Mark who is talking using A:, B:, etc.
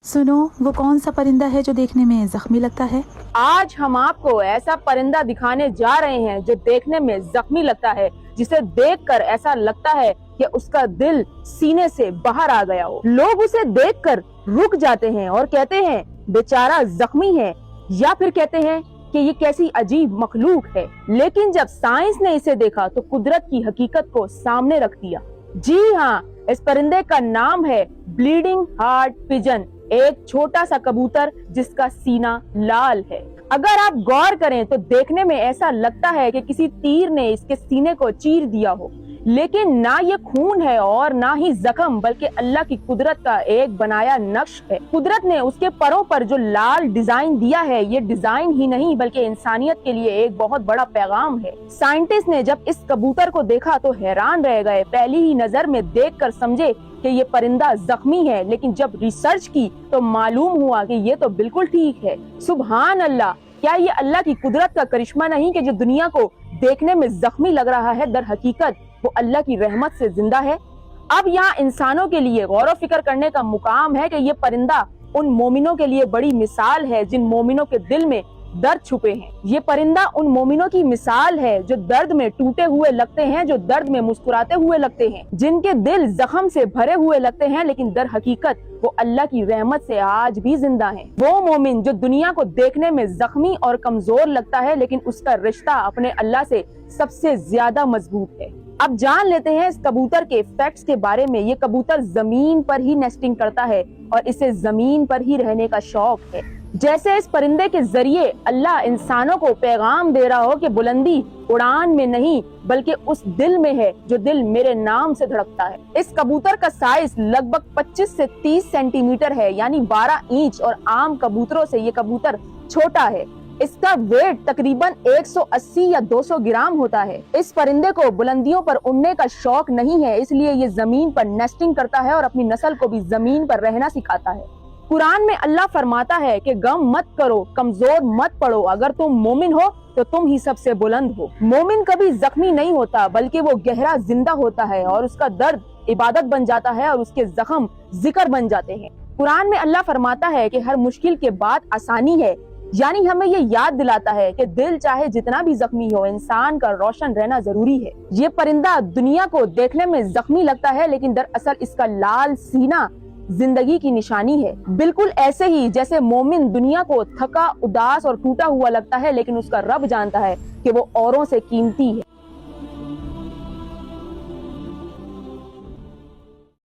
A: सुनो, वो कौन सा परिंदा है जो देखने में जख्मी लगता है?
B: आज हम आपको ऐसा परिंदा दिखाने जा रहे हैं जो देखने में जख्मी लगता है, जिसे देखकर ऐसा लगता है कि उसका दिल सीने से बाहर आ गया हो। लोग उसे देखकर रुक जाते हैं और कहते हैं बेचारा जख्मी है, या फिर कहते हैं कि ये कैसी अजीब मखलूक है। लेकिन जब साइंस ने इसे देखा तो कुदरत की हकीकत को सामने रख दिया। जी हाँ, इस परिंदे का नाम है ब्लीडिंग हार्ट पिजन, एक छोटा सा कबूतर जिसका सीना लाल है। अगर आप गौर करें तो देखने में ऐसा लगता है कि किसी तीर ने इसके सीने को चीर दिया हो, लेकिन ना ये खून है और ना ही जख्म, बल्कि अल्लाह की कुदरत का एक बनाया नक्श है। कुदरत ने उसके परों पर जो लाल डिजाइन दिया है, ये डिजाइन ही नहीं बल्कि इंसानियत के लिए एक बहुत बड़ा पैगाम है। साइंटिस्ट ने जब इस कबूतर को देखा तो हैरान रह गए। पहली ही नजर में देखकर समझे कि ये परिंदा जख्मी है, लेकिन जब रिसर्च की तो मालूम हुआ कि ये तो बिल्कुल ठीक है। सुभान अल्लाह, क्या ये अल्लाह की कुदरत का करिश्मा नहीं कि जो दुनिया को देखने में जख्मी लग रहा है, दर हकीकत वो अल्लाह की रहमत से जिंदा है। अब यहाँ इंसानों के लिए गौर फिक्र करने का मुकाम है कि ये परिंदा उन मोमिनों के लिए बड़ी मिसाल है जिन मोमिनों के दिल में दर्द छुपे हैं। ये परिंदा उन मोमिनों की मिसाल है जो दर्द में टूटे हुए लगते हैं, जो दर्द में मुस्कुराते हुए लगते हैं, जिनके दिल जख्म से भरे हुए लगते हैं, लेकिन दर हकीकत वो अल्लाह की रहमत से आज भी जिंदा हैं। वो मोमिन जो दुनिया को देखने में जख्मी और कमजोर लगता है, लेकिन उसका रिश्ता अपने अल्लाह से सबसे ज्यादा मजबूत है। अब जान लेते हैं इस कबूतर के फैक्ट्स के बारे में। ये कबूतर जमीन पर ही नेस्टिंग करता है और इसे जमीन पर ही रहने का शौक है। जैसे इस परिंदे के जरिए अल्लाह इंसानों को पैगाम दे रहा हो कि बुलंदी उड़ान में नहीं बल्कि उस दिल में है जो दिल मेरे नाम से धड़कता है। इस कबूतर का साइज लगभग 25 से 30 सेंटीमीटर है, यानी 12 इंच, और आम कबूतरों से ये कबूतर छोटा है। इसका वेट तकरीबन 180 या 200 ग्राम होता है। इस परिंदे को बुलंदियों पर उड़ने का शौक नहीं है, इसलिए ये जमीन पर नेस्टिंग करता है और अपनी नस्ल को भी जमीन पर रहना सिखाता है। कुरान में अल्लाह फरमाता है कि गम मत करो, कमजोर मत पड़ो, अगर तुम मोमिन हो तो तुम ही सबसे बुलंद हो। मोमिन कभी जख्मी नहीं होता बल्कि वो गहरा जिंदा होता है और उसका दर्द इबादत बन जाता है और उसके जख्म जिक्र बन जाते हैं। कुरान में अल्लाह फरमाता है कि हर मुश्किल के बाद आसानी है, यानी हमें ये याद दिलाता है कि दिल चाहे जितना भी जख्मी हो, इंसान का रोशन रहना जरूरी है। ये परिंदा दुनिया को देखने में जख्मी लगता है, लेकिन दरअसल इसका लाल सीना जिंदगी की निशानी है। बिल्कुल ऐसे ही जैसे मोमिन दुनिया को थका, उदास और टूटा हुआ लगता है, लेकिन उसका रब जानता है कि वो औरों से कीमती है।